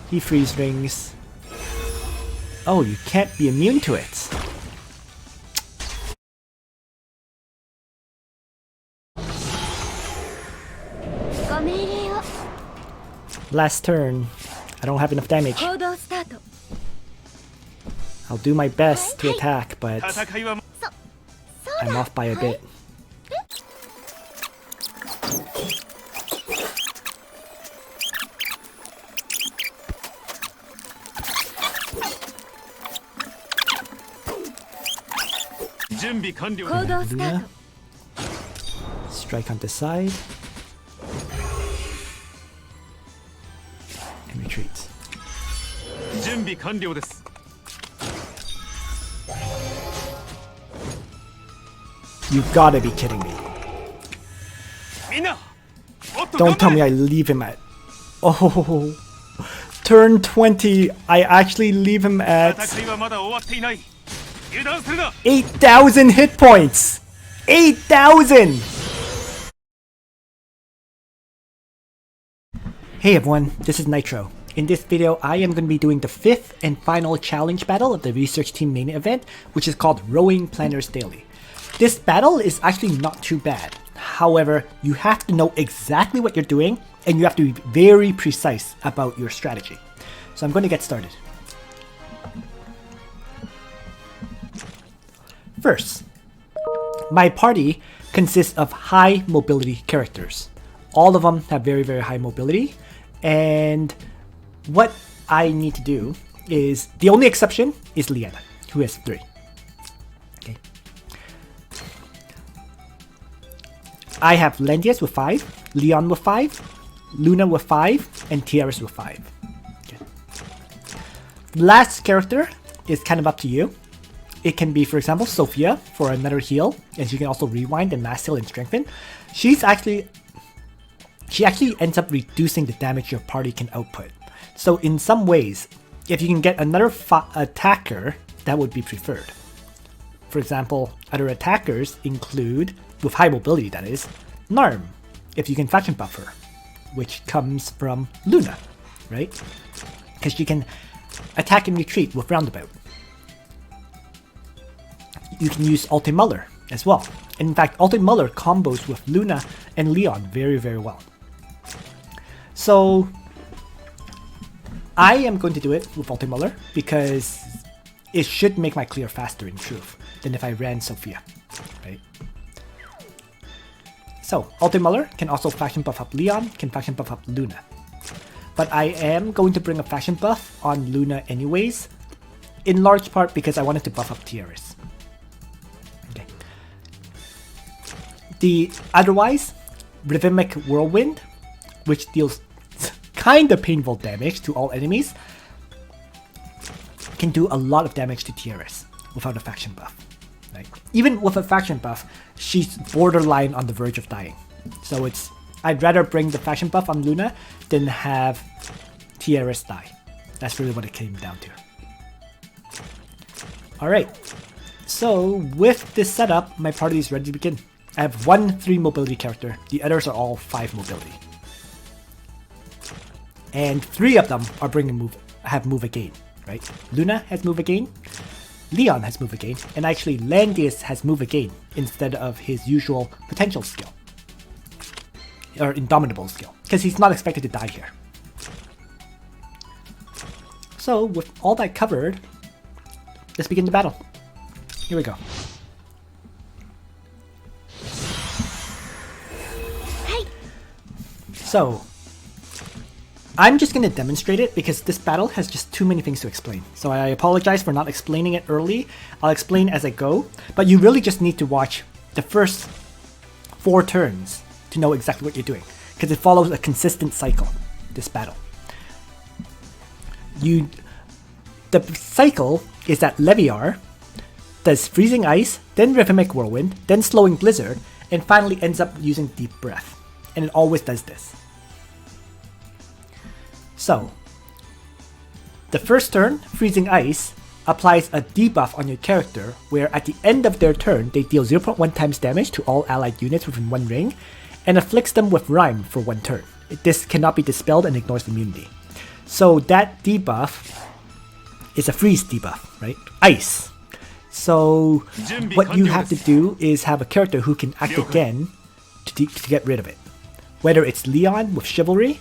He freeze rings. Oh, you can't be immune to it. Last turn. I don't have enough damage. I'll do my best to attack, but I'm off by a bit. Luna. Strike on the side. And retreat. You gotta be kidding me. Don't tell me I leave him at... Oh, turn 20. I actually leave him at 8,000 hit points. 8,000. Hey everyone, this is Nitro. In this video, I am going to be doing the 5th and final challenge battle of the research team main event, which is called Rowing Planners Daily. This battle is actually not too bad. However, you have to know exactly what you're doing, and you have to be very precise about your strategy. So I'm going to get started. First, my party consists of high mobility characters. All of them have very, very high mobility, and what I need to do is, the only exception is Liana, who has 3. Okay. I have Landius with 5, Leon with 5, Luna with 5, and Tiaris with 5. Okay. Last character is kind of up to you. It can be, for example, Sophia for another heal, and she can also rewind and mass heal and strengthen. She actually ends up reducing the damage your party can output. So in some ways, if you can get another attacker, that would be preferred. For example, other attackers include, with high mobility that is, Narm, if you can faction buff her, which comes from Luna, right? Because she can attack and retreat with Roundabout. You can use Altemuller as well. In fact, Altemuller combos with Luna and Leon very, very well. So I am going to do it with Altemuller because it should make my clear faster in truth than if I ran Sophia, right? So Altemuller can also faction buff up Leon, can faction buff up Luna. But I am going to bring a faction buff on Luna anyways, in large part because I wanted to buff up Tiaris. Okay. The otherwise, Rhythmic Whirlwind, which deals kinda painful damage to all enemies, can do a lot of damage to Tiaris without a faction buff. Right? Even with a faction buff, she's borderline on the verge of dying. So I'd rather bring the faction buff on Luna than have Tiaris die. That's really what it came down to. Alright, so with this setup, my party is ready to begin. I have 1 3 mobility character, the others are all 5 mobility. And 3 of them are have move again, right? Luna has move again, Leon has move again, and actually Landius has move again instead of his usual potential skill. Or indomitable skill, because he's not expected to die here. So with all that covered, let's begin the battle. Here we go. So I'm just going to demonstrate it because this battle has just too many things to explain. So I apologize for not explaining it early. I'll explain as I go, but you really just need to watch the first 4 turns to know exactly what you're doing, because it follows a consistent cycle, this battle. The cycle is that Leviar does Freezing Ice, then Rhythmic Whirlwind, then Slowing Blizzard, and finally ends up using Deep Breath. And it always does this. So, the first turn, Freezing Ice, applies a debuff on your character, where at the end of their turn, they deal 0.1 times damage to all allied units within 1 ring, and afflicts them with Rime for 1 turn. This cannot be dispelled and ignores immunity. So that debuff is a freeze debuff, right? Ice. So what you have to do is have a character who can act again to get rid of it. Whether it's Leon with Chivalry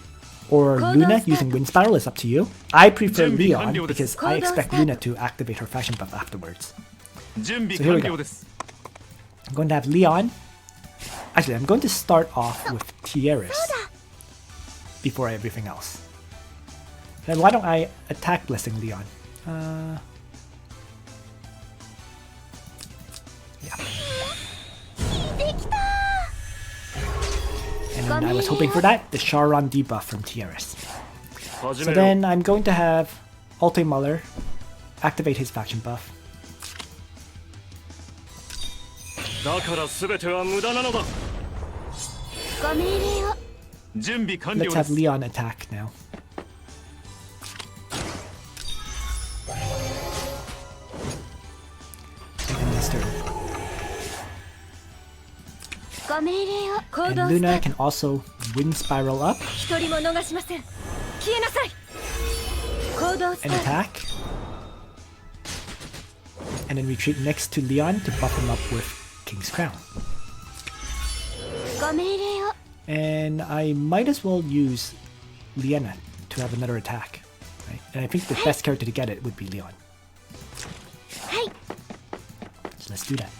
or Luna using Wind Spiral is up to you. I prefer Leon because I expect Luna to activate her fashion buff afterwards. So here we go. I'm going to have Leon. Actually, I'm going to start off with Tiaris before everything else. Then why don't I attack Blessing Leon? Yeah. And then I was hoping for that, the Charon debuff from Tiaris. So then I'm going to have Altemuller activate his faction buff. Let's have Leon attack now. And this turn. And Luna can also Wind Spiral up and attack. And then retreat next to Leon to buff him up with King's Crown. And I might as well use Liana to have another attack. Right? And I think the best character to get it would be Leon. So let's do that.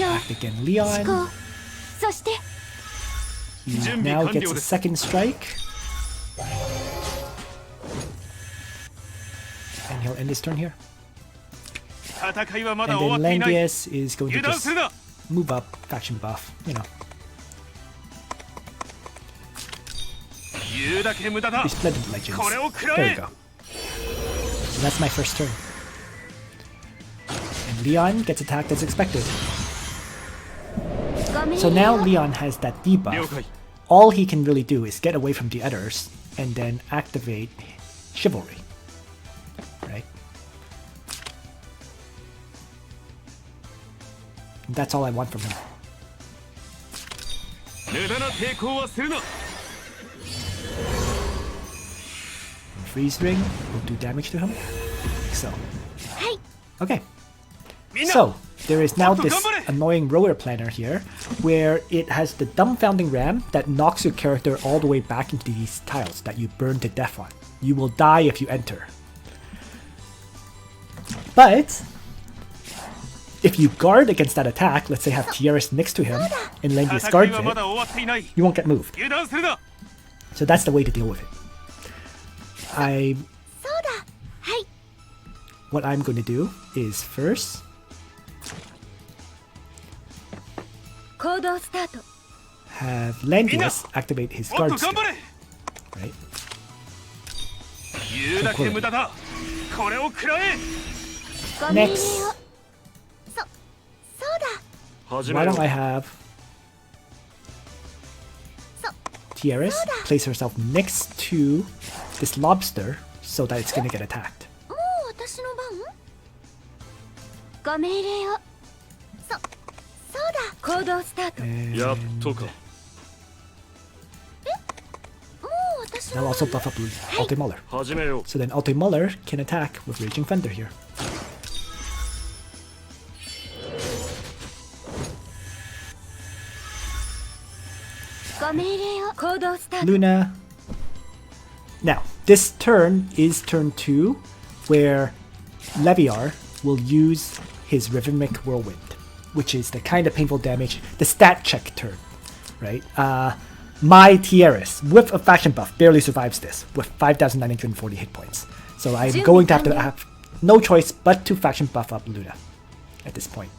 Act again, Leon. He now gets a second strike. And he'll end his turn here. And then Landius is going to just move up, faction buff, you know. Resplendent Legends. There we go. So that's my first turn. And Leon gets attacked as expected. So now Leon has that debuff. All he can really do is get away from the others and then activate Chivalry. Right? And that's all I want from him. Freeze Ring will do damage to him. So. Okay. So, there is now this annoying roller planner here, where it has the dumbfounding ram that knocks your character all the way back into these tiles that you burn to death on. You will die if you enter. But, if you guard against that attack, let's say have Tiaris next to him, and Landius guards it, you won't get moved. So that's the way to deal with it. What I'm going to do is first have Landius activate his guard skill. Right? Next, why don't I have Tiaris place herself next to this lobster so that it's gonna get attacked. And I'll also buff up Altemuller. So then Altemuller can attack with Raging Thunder here. Luna. Now, this turn is turn 2, where Leviar will use his Rhythmic Whirlwind, which is the kind of painful damage, the stat check turn, right? My Tiaris, with a faction buff, barely survives this, with 5,940 hit points. So I'm going to have no choice but to faction buff up Luna at this point.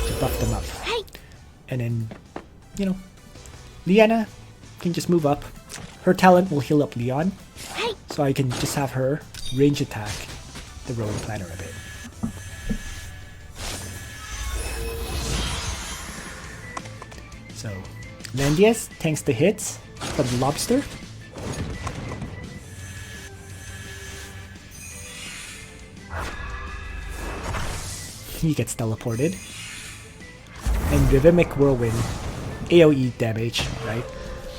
To buff them up. And then, you know, Liana can just move up. Her talent will heal up Leon. So I can just have her range attack the rolling planner a bit. So, Landius tanks the hits from the lobster. he gets teleported. And Rhythmic Whirlwind, AoE damage, right?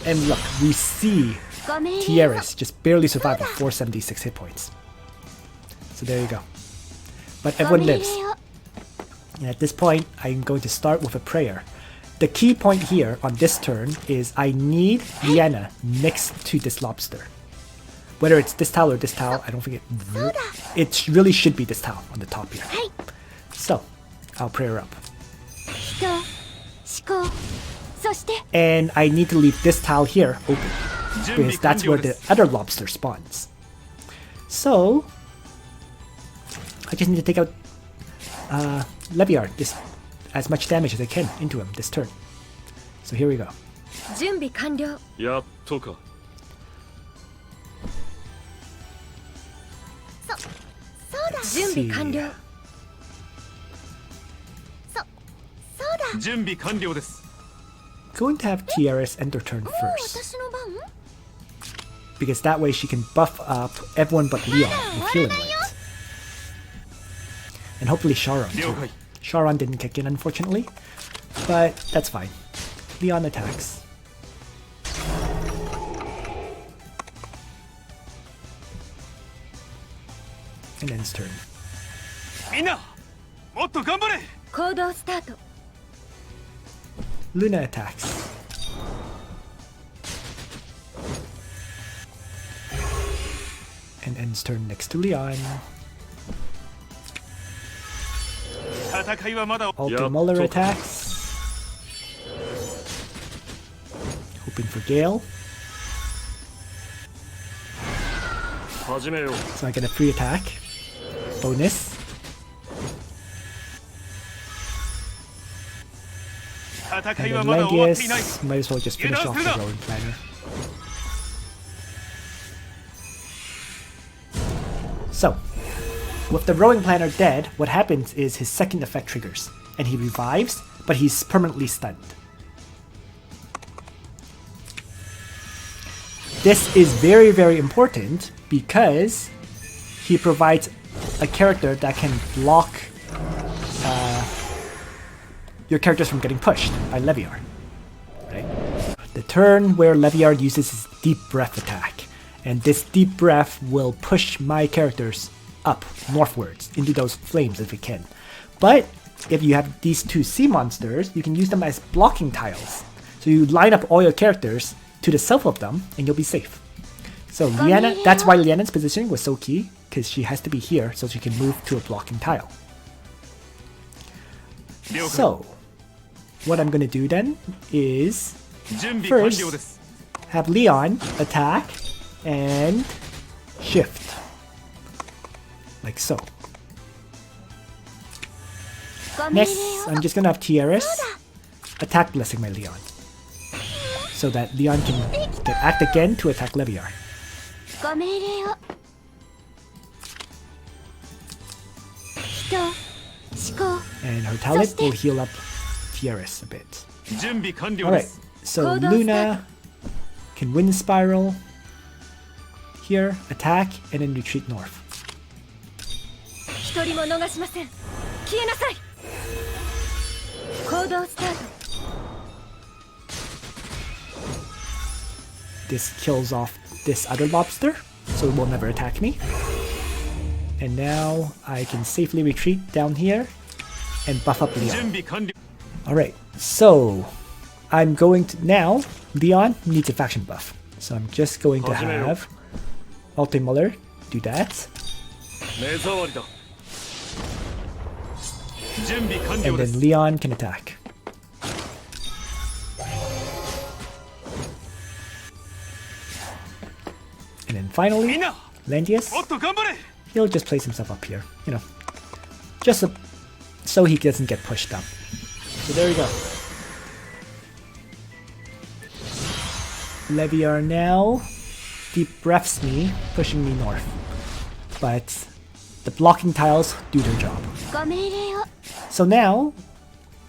And look, we see Tiaris just barely survived with 476 hit points. So there you go. But everyone lives. And at this point, I'm going to start with a prayer. The key point here on this turn is I need Liana next to this lobster. Whether it's this tile or this tile, I don't think it really should be this tile on the top here. So, I'll pray her up. And I need to leave this tile here open, because that's where the other lobster spawns. So, I just need to take out Leviar, just as much damage as I can into him this turn. So here we go. Let's see. Going to have Tiaris enter turn first, because that way she can buff up everyone but Leon with healing lights. And hopefully Charon too. Charon didn't kick in, unfortunately, but that's fine. Leon attacks. And ends turn. Luna attacks. And ends turn next to Leon. Altemuller attacks. Hoping for Gale. So I get a free attack. Bonus. And then Landius, might as well just finish off the Rowing Planner. So, with the Rowing Planner dead, what happens is his second effect triggers, and he revives, but he's permanently stunned. This is very, very important because he provides a character that can block your characters from getting pushed by Leviar. Right? The turn where Leviar uses his Deep Breath attack, and this Deep Breath will push my characters up northwards into those flames if it can. But if you have these two sea monsters, you can use them as blocking tiles. So you line up all your characters to the south of them, and you'll be safe. So Liana, that's why Liana's positioning was so key, because she has to be here so she can move to a blocking tile. So, what I'm gonna do then is first have Leon attack and shift. Like so. Next, I'm just gonna have Tiaris attack blessing my Leon, so that Leon can act again to attack Leviar. And her talent will heal up Tiaris a bit. Alright, so Luna can Wind Spiral here, attack, and then retreat north. This kills off this other lobster, so it will never attack me. And now I can safely retreat down here and buff up Leon. Alright, so I'm going to now, Leon needs a faction buff. So I'm just going to have Altemuller do that. And then Leon can attack. And then finally, Landius, he'll just place himself up here, you know, just so he doesn't get pushed up. So there you go. Leviar now deep breaths me, pushing me north. But the blocking tiles do their job. So now,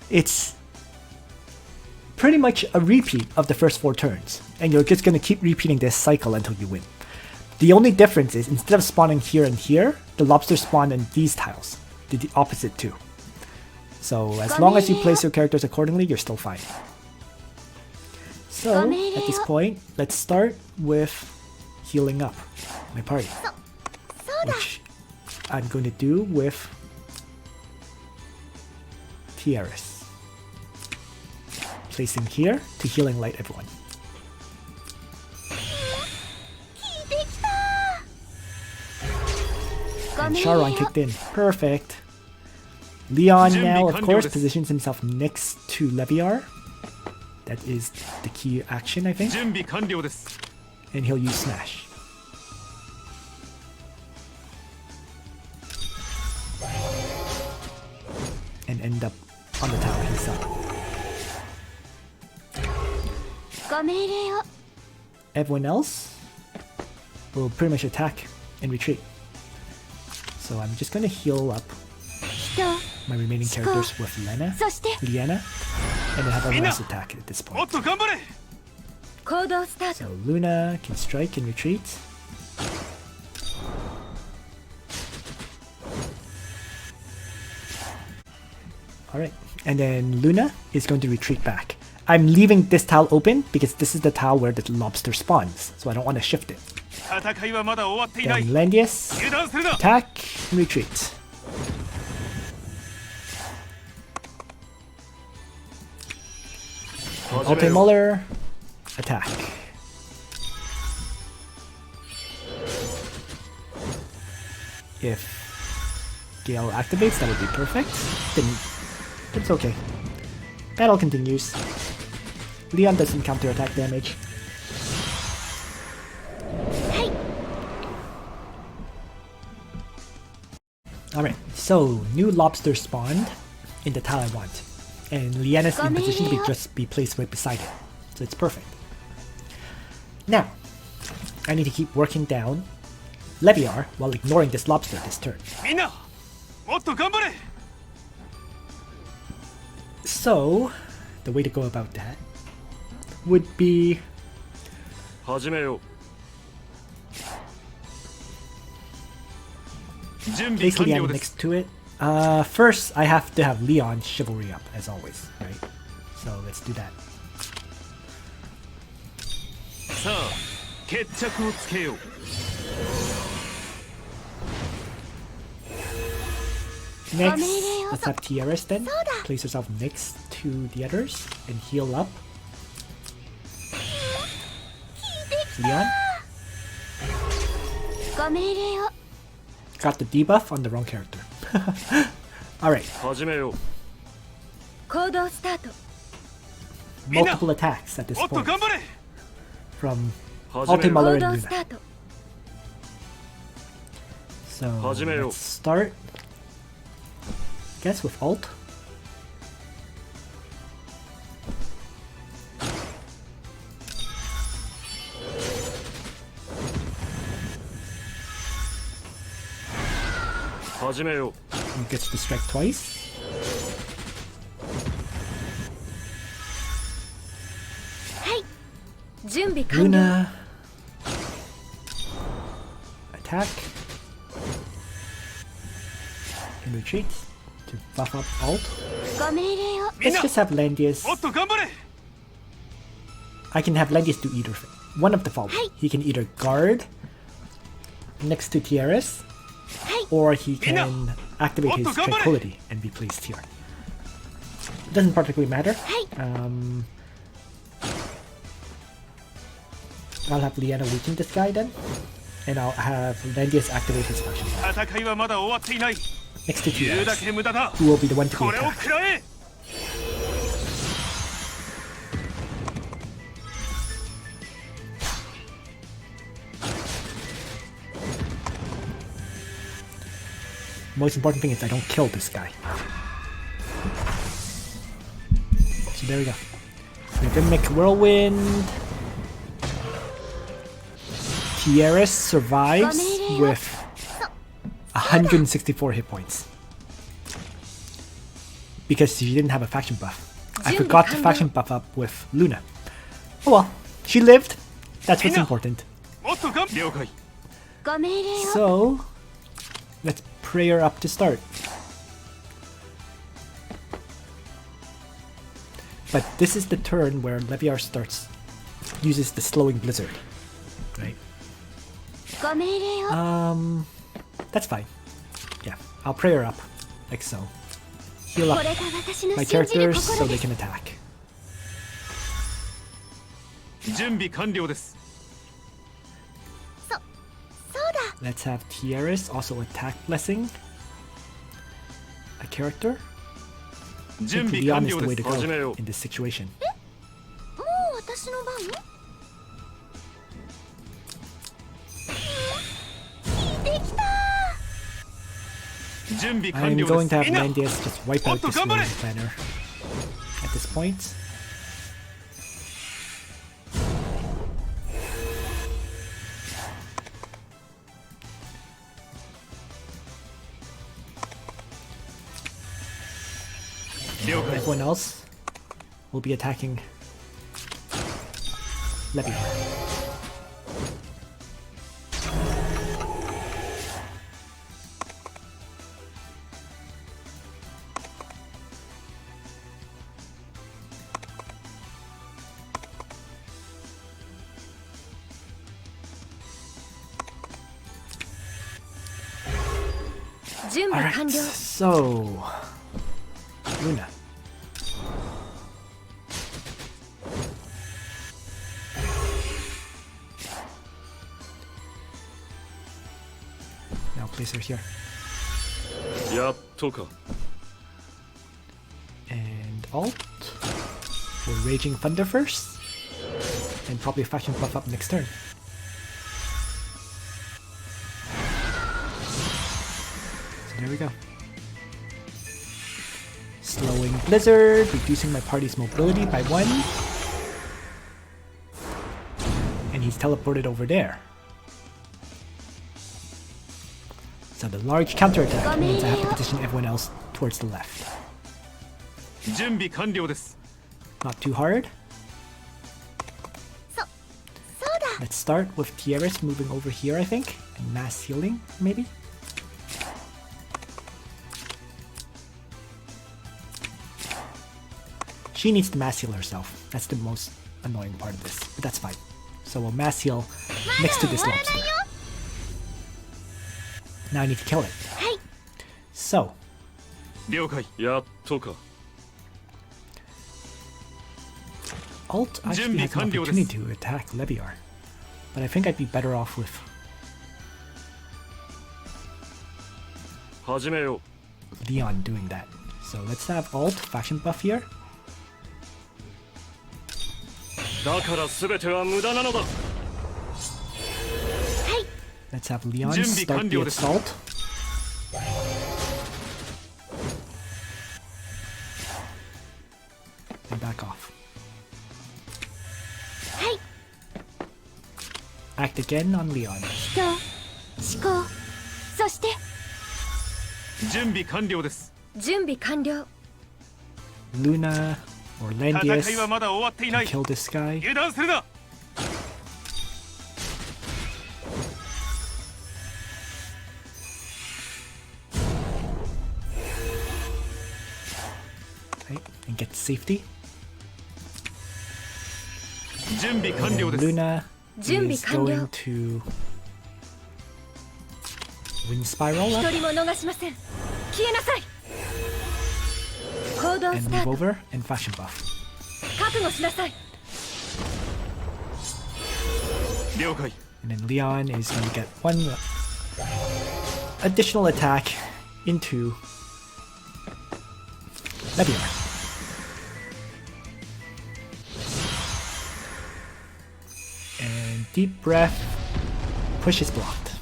it's pretty much a repeat of the first 4 turns. And you're just going to keep repeating this cycle until you win. The only difference is, instead of spawning here and here, the lobsters spawn in these tiles. The opposite too. So as long as you place your characters accordingly, you're still fine. So at this point, let's start with healing up my party, which I'm going to do with Tiaris. Placing here to healing light everyone. And Charon kicked in. Perfect. Leon now, of course, positions himself next to Leviar. That is the key action, I think. And he'll use Smash. And end up on the tower himself. Everyone else will pretty much attack and retreat. So I'm just gonna heal up my remaining characters with Liana, and then have everyone else attack at this point. So Luna can strike and retreat. Alright, and then Luna is going to retreat back. I'm leaving this tile open because this is the tile where the lobster spawns, so I don't want to shift it. Then Landius, attack and retreat. Altemuller, attack. If Gale activates, that would be perfect. Didn't. It's okay. Battle continues. Leon doesn't counterattack damage. Alright, so new lobster spawned in the tile I want. And Liana's in position to just be placed right beside it. So it's perfect. Now, I need to keep working down Leviar while ignoring this lobster this turn. So, the way to go about that would be place Liana next to it. First, I have to have Leon chivalry up, as always, right? So let's do that. Next, let's have Tiaris then. Place herself next to the others and heal up. Leon. Got the debuff on the wrong character. Alright. Multiple attacks at this point. From Altemuller and Luna. So let's start. Guess with ult. He gets to strike twice. Luna. Attack. And retreat to buff up ult. Let's just have Landius. I can have Landius do either one of the following. He can either guard next to Tiaris, or he can activate his tranquility and be placed here. It doesn't particularly matter. I'll have Liana weaken this guy then, and I'll have Landius activate his function next to Tiaris, who will be the one to be attacked. Most important thing is I don't kill this guy. So there we go. We can make Whirlwind. Tiaris survives with 164 hit points. Because she didn't have a faction buff. I forgot to faction buff up with Luna. Oh well, she lived. That's what's important. So, let's pray her up to start. But this is the turn where Leviar uses the slowing blizzard, right? That's fine. Yeah, I'll pray her up, like so. Heal up my characters so they can attack. Let's have Tiaris also attack blessing a character. I think Leon is the way to go in this situation. I'm going to have Landius just wipe out this warrior planner at this point. Everyone else will be attacking Leviar. Alright, so Luna. Now place her here. And alt for Raging Thunder first. And probably Fashion Buff up next turn. There we go. Slowing Blizzard, reducing my party's mobility by 1. And he's teleported over there. So the large counterattack means I have to position everyone else towards the left. Not too hard. Let's start with Tiaris moving over here, I think. And mass healing, maybe? She needs to mass heal herself. That's the most annoying part of this, but that's fine. So we'll mass heal next to this lobster. Now I need to kill it. So. Alt actually has an opportunity to attack Leviar, but I think I'd be better off with Leon doing that. So let's have Alt Fashion Buff here. Let's have Leon start the assault. And back off. Act again on Leon. Luna or Landius can kill this guy. Right, and get safety. And Luna is going to Wind Spiral up. And move over and Fashion Buff. And then Leon is going to get 1 additional attack into Leviar. And deep breath, push is blocked.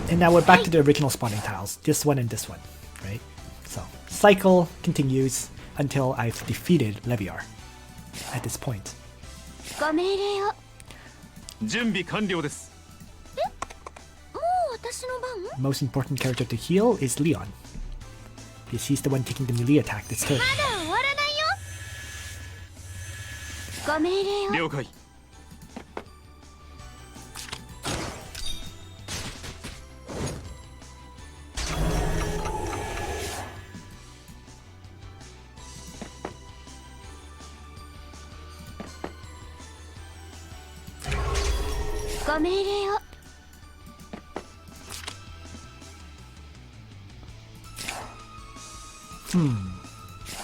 And now we're back to the original spawning tiles, this one and this one, right? So, cycle continues until I've defeated Leviar at this point. Most important character to heal is Leon, because he's the one taking the melee attack this turn. ご命令を。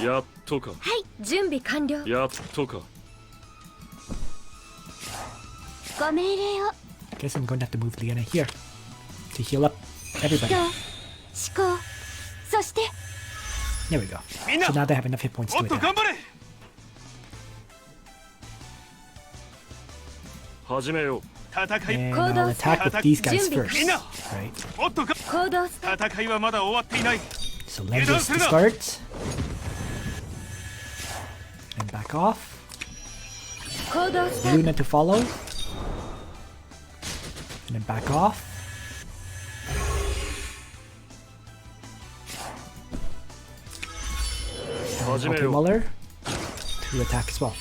やっとか。はい、準備完了。やっとか。ご命令を。 Guess I'm going to have to move Liana here to heal up everybody. 思考、そして There we go. So now they have enough hit points to もっと attack. 頑張れ。始めよう。戦い。 And I'll attack with these guys first. Jimmy. Right. もっとか。行動スタート。戦いはまだ終わっていない。 So Landius to start. And back off. 行動スター Luna to follow. And then back off. And 始めよう。 Altemuller to attack as well.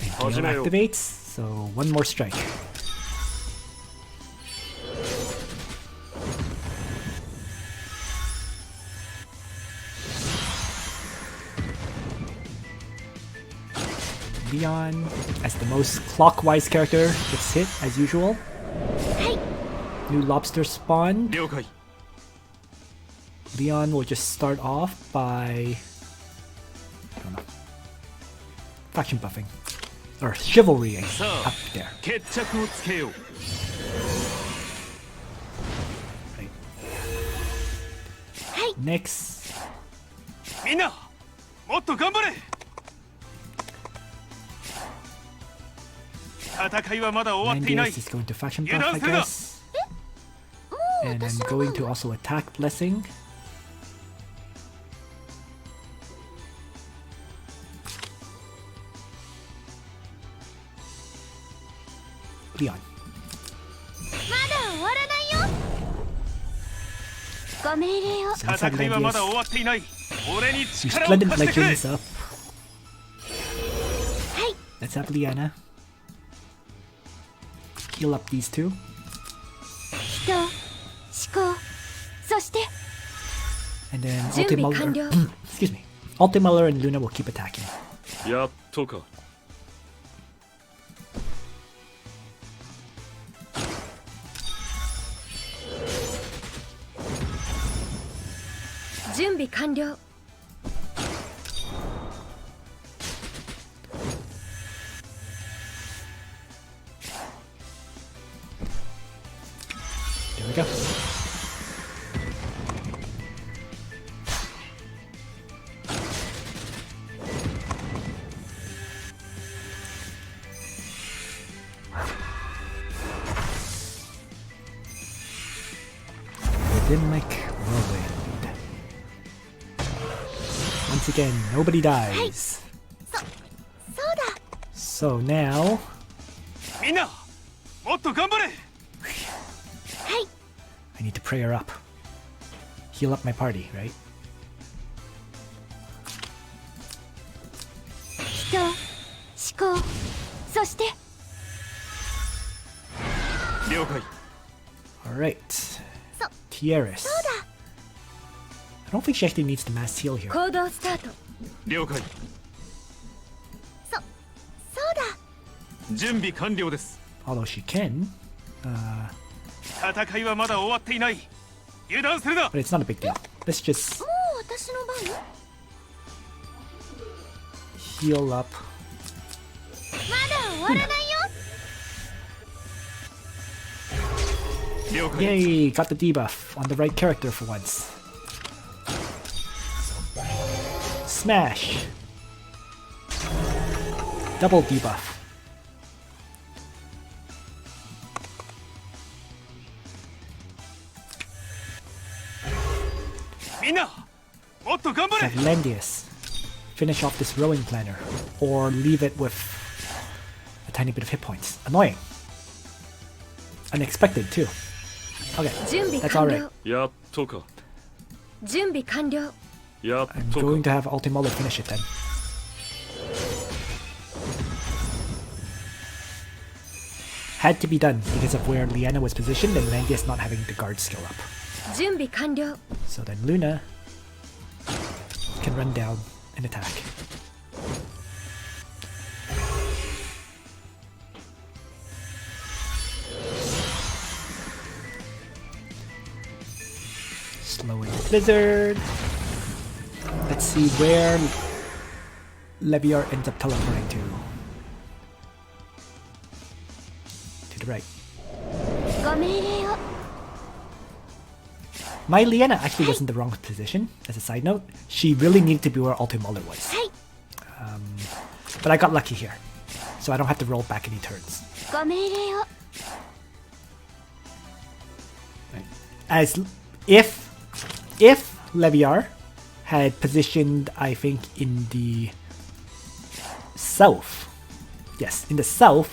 And Gale 始めよう。 activates, so one more strike. Leon, as the most clockwise character, gets hit as usual. New lobster spawned. 了解。 Leon will just start off by, I don't know, faction buffing or chivalrying up there. 決着をつけよう。 Right. はい。 Next, みんな、もっと頑張れ。戦いはまだ終わっていない。 Landius is going to faction buff, I guess. And I'm going to also attack Blessing. Leon. まだ終わらないよ。ご命令を。 So let's have 戦いはまだ Landius 終わっていない。俺に use 力を Splendid 貸してくれ。 Legends up. はい、 Let's have Liana heal up these two. 人、思考、そして And then 準備完 Altemuller. 了。 Excuse me. Altemuller and Luna will keep attacking. やっとか。準備完了。 There we go. Rhythmic whirlwind. Once again, nobody dies. そうだ。 So now, みんな、もっと頑張れ。はい、 I need to pray her up. Heal up my party, right? 人、思考、そして 了解。 Alright. Tiaris. I don't think she actually needs the mass heal here. 行動スタート。了解。そうだ。準備完了です。 Although she can. 戦いはまだ終わっていない。油断するな。 But it's not a big deal. Let's just もう私の番？ heal up. まだ終わらないよ。 了解。 Yay! Got the debuff on the right character for once. Smash! Double debuff. みんな、もっと頑張 Have れ。 Landius finish off this rowing planner, or leave it with a tiny bit of hit points. Annoying. Unexpected too. Okay, 準備 that's 完 alright. 了。やっとか。準備完了。やっ I'm と going か。 to have Altemuller finish it then. Had to be done because of where Liana was positioned and Landius not having the guard skill up. 準備完了。 So then Luna can run down and attack. Slowing the blizzard. Let's see where Leviar ends up teleporting to. To the right. ご命令を My Liana actually was in the wrong position, as a side note. She really needed to be where Altemuller was. はい But I got lucky here, so I don't have to roll back any turns. ご命令を As if Leviar had positioned, I think, in the south. Yes, in the south,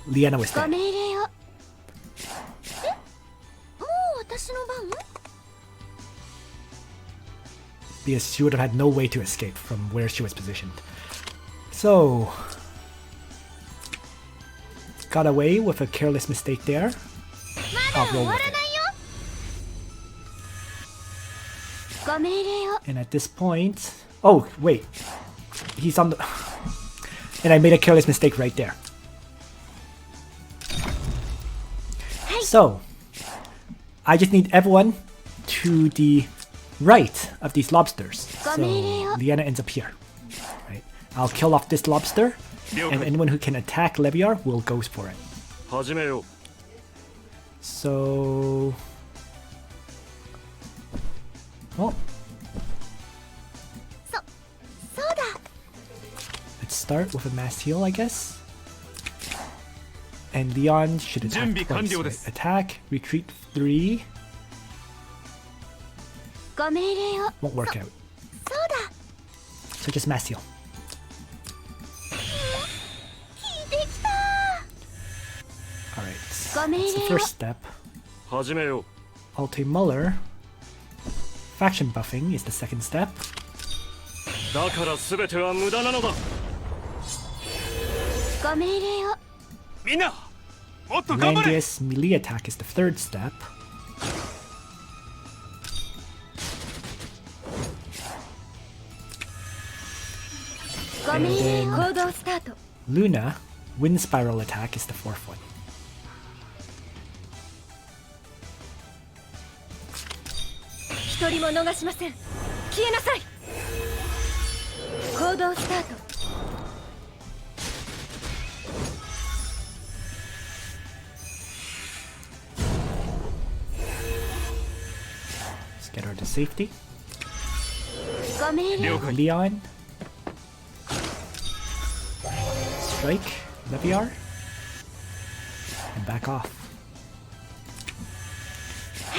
Liana was ご there. 命令をえもう私の番 Because she would have had no way to escape from where she was positioned. So, got away with a careless mistake there. ま I'll だ roll 終わ with ら it. ないよご命令を And at this point, oh wait, he's on the, and I made a careless mistake right there. So, I just need everyone to the right of these lobsters. So Liana ends up here. Right. I'll kill off this lobster, and anyone who can attack Leviar will go for it. 始めよう So, well, そうだ let's start with a mass heal, I guess. And Leon should attack 準備完 twice. 了 Right? です Attack, retreat 3. ご命令を Won't work out. そうだ So just mass heal. 聞いてきた Alright. Go That's the Mania. first step. 始めよう Altemuller. Faction buffing is the second step. だから全ては無駄なのだご命令をみんなもっと頑張れ Landius melee attack is the third step. ご命令 And then 行動スタート Luna, wind spiral attack is the fourth one. 一人も逃しません消えなさい行動スタート Let's get her to safety. ご命令 了 を 解 Leon. Strike. Leviar. And back off.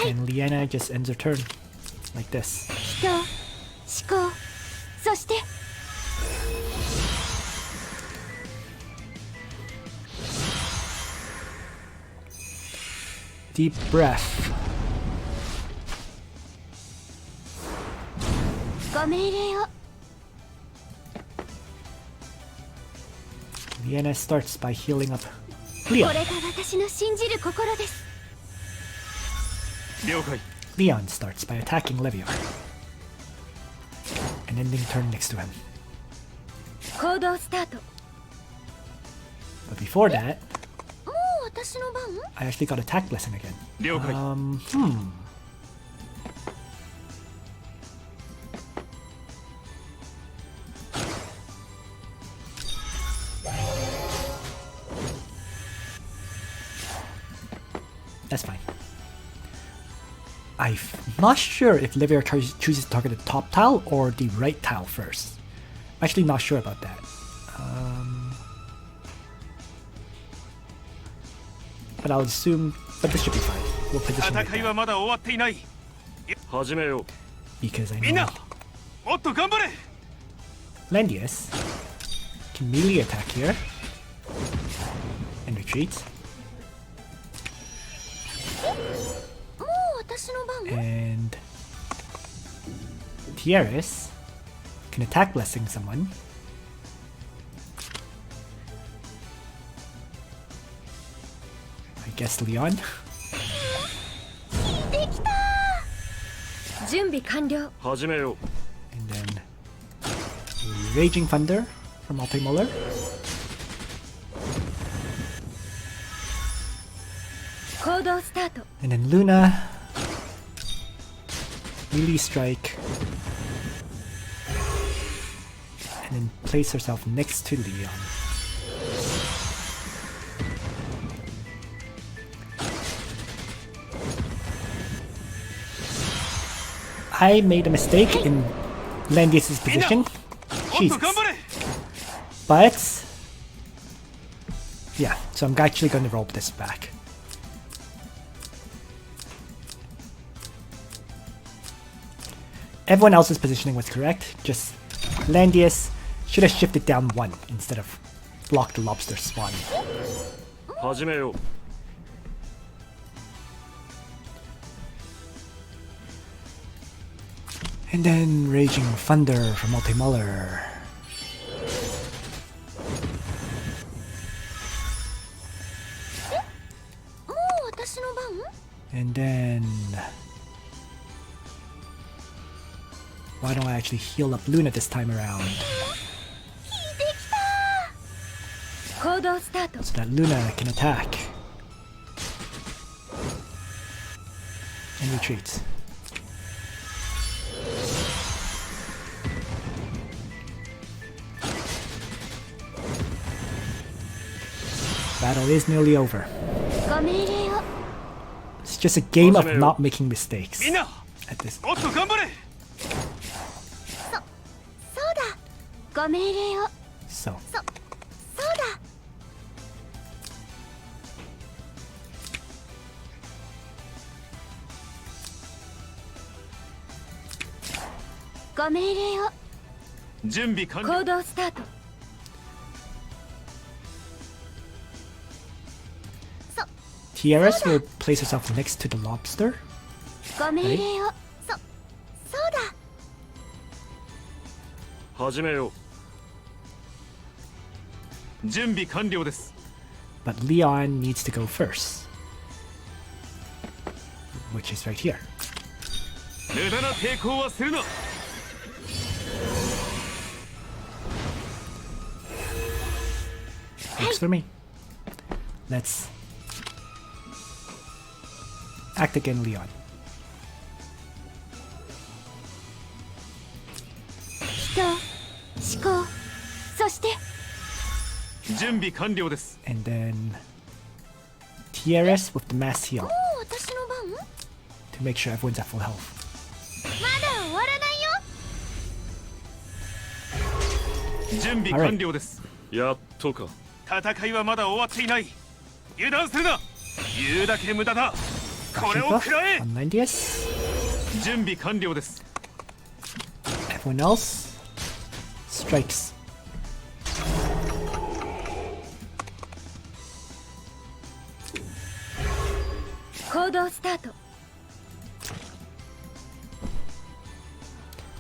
And Liana just ends her turn. Like this. 人思考そして Deep breath. ご命令を Liana starts by healing up こ Leon. れが私の信じる心です 了解 Leon starts by attacking Leviar. And ending turn next to him. 行動スタート But before that, もう私の番 I actually got attack blessing again. 了解 That's fine. I'm not sure if Leviar chooses to target the top tile or the right tile first. I'm actually not sure about that. But I'll assume, but this should be fine. We'll position it 戦いは there まだ終わっていない始めよう because I みんな know もっと頑張れ Landius can melee attack here and retreat. もう私の番 And Tiaris can attack blessing someone. I guess Leon. できた準備完了始めよう And then Raging Thunder from Altemuller. And then Luna. Melee Strike. And then place herself next to Leon. I made a mistake in Landius' position. Jesus. But yeah, so I'm actually going to roll this back. Everyone else's positioning was correct, just Landius should have shifted down 1 instead of block the lobster spawn. 始めよう And then Raging Thunder from Altemuller. And then why don't I actually heal up Luna this time around? So that Luna can attack. And retreat. Battle is nearly over. It's just a game of not making mistakes at this. So. Tiaris will place herself next to the lobster. Ready? 始めよう準備完了です But Leon needs to go first. Which is right here. 無駄な抵抗はするな Works for me. Let's act again, Leon. 思考そして準備完了です And then Tiaris with the mass heal 私の番 to make sure everyone's at full health. まだ終わらないよ準備完了ですやっとか戦いはまだ終わっていない油断するな言うだけ無駄だこれを Gotcha 食らえ on Landius. 準備完了です Everyone else strikes.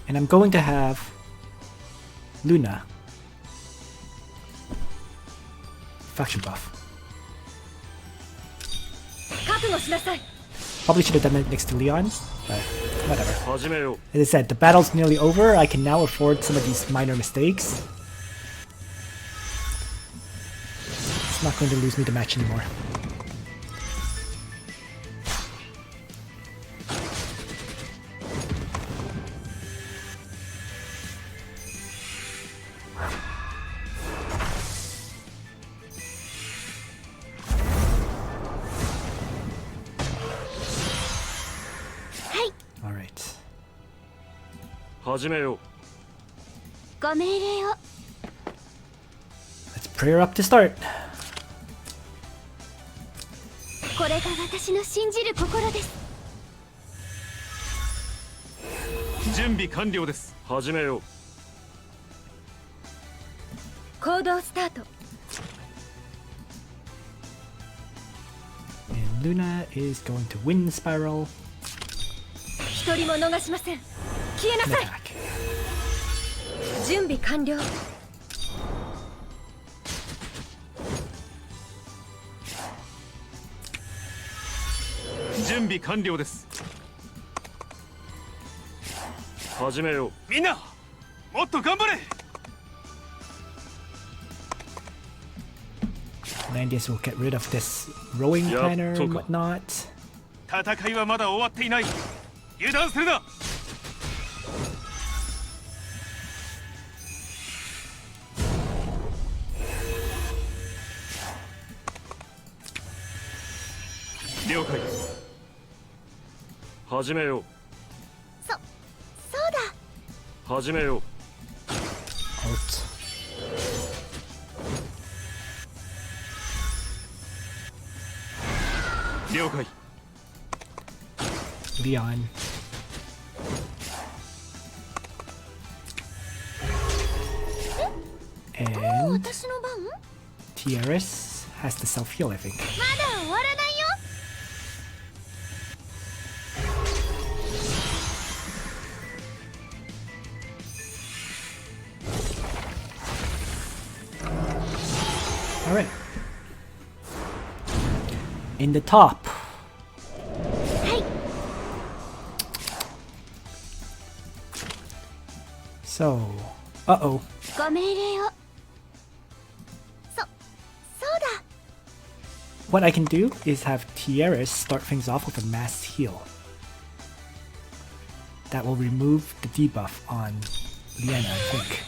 And I'm going to have Luna faction buff. 覚悟しなさい Probably should have done it next to Leon, but whatever. 始めよう As I said, the battle's nearly over. I can now afford some of these minor mistakes. It's not going to lose me the match anymore. Alright. 始めようご命令を Let's prayer up to start. これが私の信じる心です準備完了です始めよう行動スタート And Luna is going to win Spiral 一人も逃しません消えな and さい attack. 準備完了準備完了です始めようみんなもっと頑張れ Landius will get rid of this rowing planner and whatnot. 戦いはまだ終わっていない。油断するな。了解。始めよう。そうだ。始めよう。Alt. Leon. And Tiaris has the self-heal, I think. Alright. In the top. So, uh-oh. What I can do is have Tiaris start things off with a mass heal. That will remove the debuff on Liana, I think.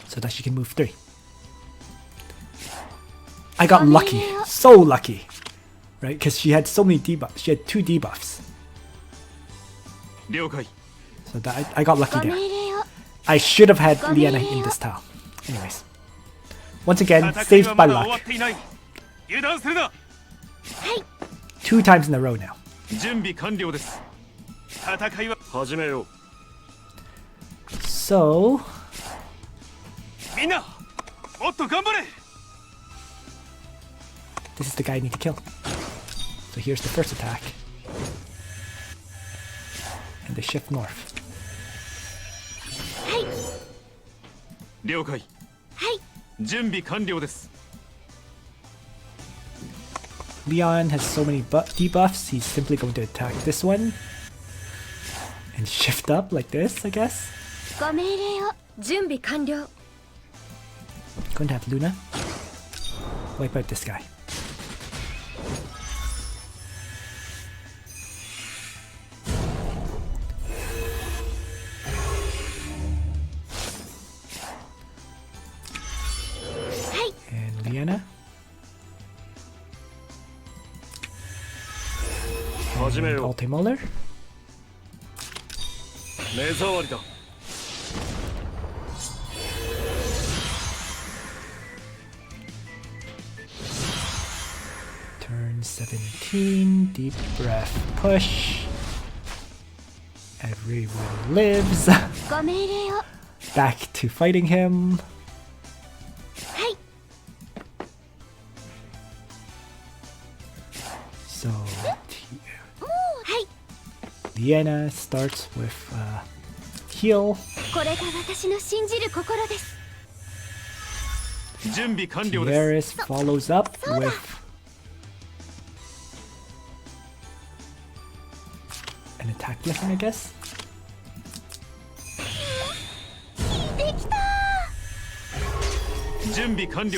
So that she can move 3. I got lucky. So lucky. Right? Because she had so many debuffs. She had 2 debuffs. So that I got lucky there. I should have had Liana in this tile. Anyways. Once again, saved by luck. 2 times in a row now. So... this is the guy I need to kill. So here's the first attack. And they shift north. Leon has so many debuffs, he's simply going to attack this one. And shift up like this, I guess. Going to have Luna wipe out this guy. And Liana. And Altemuller. Turn 17, deep breath, push. Everyone lives. Back to fighting him. So, Liana starts with heal. Tiaris follows up with an attack blessing, I guess. So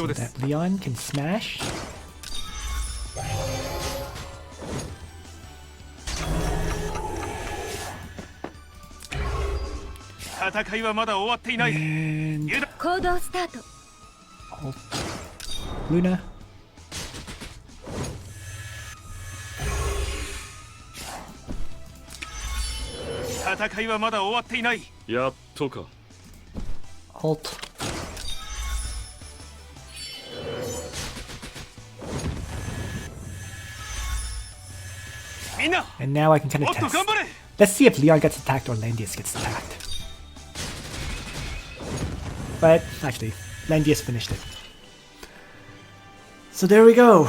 that Leon can smash. And Alt. Luna. Alt. And now I can kind of test. Let's see if Leon gets attacked or Landius gets attacked. But actually, Landius finished it. So there we go.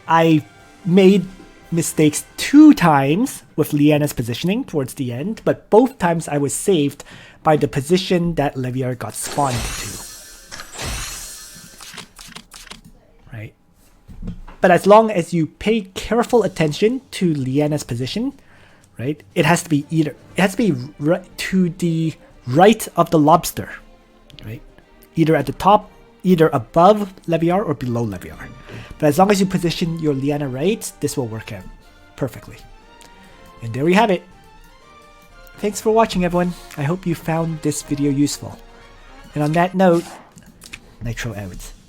I made mistakes 2 times with Liana's positioning towards the end, but both times I was saved by the position that Leviar got spawned to. Right? But as long as you pay careful attention to Liana's position, right? It has to be to the right of the lobster, either at the top, either above Leviar or below Leviar. But as long as you position your Liana right, this will work out perfectly. And there we have it. Thanks for watching, everyone. I hope you found this video useful. And on that note, Nitro out.